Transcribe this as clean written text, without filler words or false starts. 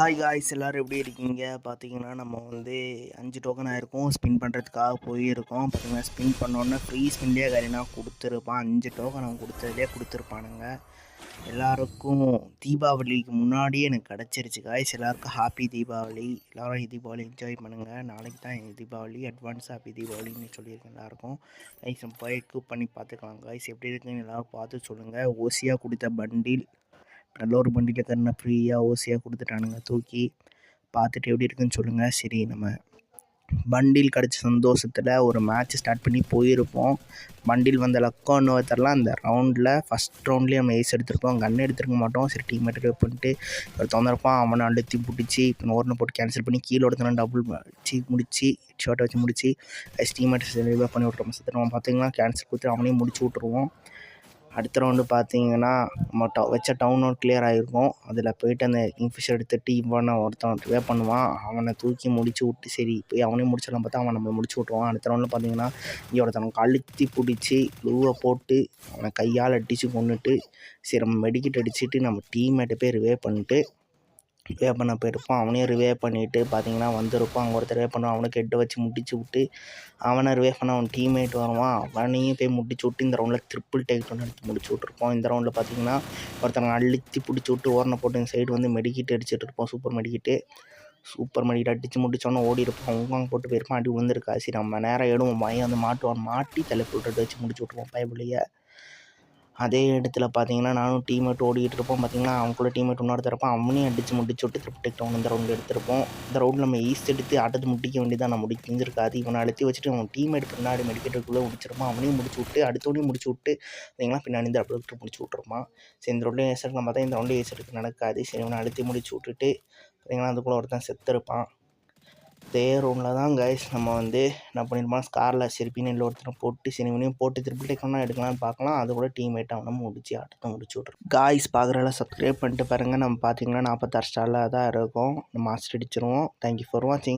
Hi guys, எல்லோரும் எப்படி இருக்கீங்க? பார்த்தீங்கன்னா நம்ம 5 டோக்கன் ஆகிருக்கும் ஸ்பின் பண்ணுறதுக்காக போயிருக்கோம். பார்த்தீங்கன்னா ஸ்பின் பண்ணோன்னே ஃப்ரீ ஸ்பின்லேயே கரீனா கொடுத்துருப்பான். 5 டோக்கன் அவன் கொடுத்ததுலேயே கொடுத்துருப்பானுங்க. எல்லாருக்கும் தீபாவளிக்கு முன்னாடியே எனக்கு கிடச்சிருச்சு காய்ஸ். எல்லாருக்கும் ஹாப்பி தீபாவளி. எல்லோரும் தீபாவளி என்ஜாய் பண்ணுங்கள். நாளைக்கு தான் எங்கள் தீபாவளி. அட்வான்ஸ் ஹாப்பி தீபாவளின்னு சொல்லியிருக்கேன் எல்லாருக்கும். கைஸ் நம்ம போய் கூப் பண்ணி பார்த்துக்கலாம் காய்ஸ். எப்படி இருக்குன்னு எல்லோரும் பார்த்து சொல்லுங்கள். ஓசியாக கொடுத்த பண்டில் நல்ல ஒரு பண்டில் தரனை ஃப்ரீயாக ஓசியாக கொடுத்துட்டானுங்க. தூக்கி பார்த்துட்டு எப்படி இருக்குன்னு சொல்லுங்கள். சரி, நம்ம பண்டில் கிடச்ச சந்தோஷத்தில் ஒரு மேட்ச் ஸ்டார்ட் பண்ணி போயிருப்போம். பண்டில் வந்த லக்கோன்னு தரலாம். அந்த ரவுண்டில் ஃபஸ்ட் ரவுண்ட்லேயே நம்ம ஏஸ் எடுத்திருப்போம். கன் எடுத்துருக்க மாட்டோம். சரி, டீம்மேட் ரிவைவ் பண்ணிட்டு ஒரு தொந்தரப்பான் அவனை அழுத்தி பிடிச்சி இப்போ ஓரனை போட்டு கேன்சல் பண்ணி கீழே ஒருத்தனை டபுள் வச்சு முடிச்சு ஷார்ட்டை வச்சு முடிச்சு டீம்மேட் ரிவைவ் பண்ணி விட்ருவோம். சத்துருவோம். பார்த்தீங்கன்னா கேன்சல் கொடுத்து அவனையும் முடிச்சு விட்ருவோம். அடுத்த ரவுண்டு பார்த்தீங்கன்னா நம்ம வச்ச டவுன் ஒர்க் கிளியர் ஆகிருக்கும். அதில் போய்ட்டு அந்த கிங்ஃபிஷர் எடுத்துகிட்டு இவனை ஒருத்தன் ரிவே பண்ணுவான். அவனை தூக்கி முடிச்சு விட்டு சரி போய் அவனையும் முடிச்சிடலாம் பார்த்தா அவன் நம்மளை முடிச்சு விட்ருவான். அடுத்த ரவுண்டில் பார்த்தீங்கன்னா இங்கே ஒருத்தவங்க அழுத்தி பிடிச்சி க்ளூவை போட்டு அவனை கையால் அடித்து கொண்டுட்டு சரி நம்ம மெடிக்கெட் அடிச்சுட்டு நம்ம டீம்மேட்டை போய் ரிவே பண்ணிட்டு ரிவே பண்ண போயிருப்போம். அவனையும் ரிவே பண்ணிவிட்டு பார்த்தீங்கன்னா வந்திருப்போம். அங்கே ஒருத்தர் ரிவே பண்ணுவான். அவனுக்கு ஹெட்டை வச்சு முடிச்சு விட்டு அவனை ரிவே பண்ண அவன் டீம்மேட் வருவான். அவனையும் போய் முடிச்சு விட்டு இந்த ரவுண்டில் ட்ரிப்பிள் டேக் ஒன்று எடுத்து முடிச்சு விட்ருப்போம். இந்த ரவுண்டில் பார்த்தீங்கன்னா ஒருத்தவங்க அழுத்தி பிடிச்சி விட்டு ஓரனை போட்டு இந்த சைடு மெடிக்கெட் அடிச்சுட்டு இருப்போம். சூப்பர் மெடிக்கெட் அடித்து முடிச்சோன்னே ஓடி இருப்போம். அவங்க போட்டு போயிருப்பான். அடி விழுந்திருக்கா. சரி நம்ம நேரம் எடுவோம். பையன் மாட்டி தலை போட்டு வச்சு முடிச்சு விட்ருவோம் பயபுள்ளையை. அதே இடத்துல பார்த்தீங்கன்னா நானும் டீம்மேட் ஓடிக்கிட்டு இருப்போம். பார்த்தீங்கன்னா அவங்களுக்குள்ள டீம்மேட் இன்னொருத்தர் இருப்பான். அவனையும் அடித்து முடிச்சு விட்டு ட்ரிப் டவுன் இந்த ரவுண்டு எடுத்திருப்போம். இந்த ரவுண்டில் நம்ம ஈஸ்ட் எடுத்து அடுத்து முடிக்க வேண்டியதான். நம்ம முடிஞ்சிருக்காது. இவனை அழுத்தி வச்சுட்டு அவன் டீம்மேட் பின்னாடி மெடிக்கெட்டுக்குள்ளே முடிச்சிருப்பான். அவனையும் முடிச்சு விட்டு அடுத்தவனையும் முடிச்சு விட்டு பார்த்தீங்கன்னா பின்னாடி இந்த அப்படியே முடிச்சு விட்ருப்பான். சரி, இந்த ரவுண்டு ஏஸ் எடுக்கலாம் பார்த்தா இந்த ரவுண்டு ஏஸ் எடுக்க நடக்காது. சரி, இவனை அழுத்தி முடிச்சு விட்டுட்டு பார்த்தீங்கன்னா அதுக்குள்ளே ஒருத்தன் செத்துருப்பான். அதே ரூமில் தான் கைஸ் நம்ம என்ன பண்ணியிருப்போம் ஸ்காரில் சரி பின்னில் ஒருத்தனை போட்டு சரி இவனையும் போட்டு திருப்பி டேக்கம்னா எடுக்கலான்னு பார்க்கலாம். அது கூட டீம்மேட் அவனை முடிச்சு ஆட்டத்தை முடிச்சு விட்ருவோம். காய்ஸ் பார்க்குறதெல்லாம் சப்ஸ்கிரைப் பண்ணிட்டு பாருங்கள். நம்ம பார்த்தீங்கன்னா 46 ஸ்டாரில் தான் இருக்கும். நம்ம மாஸ்டர் அடிச்சிருவோம். தேங்க்யூ ஃபார் வாட்சிங்.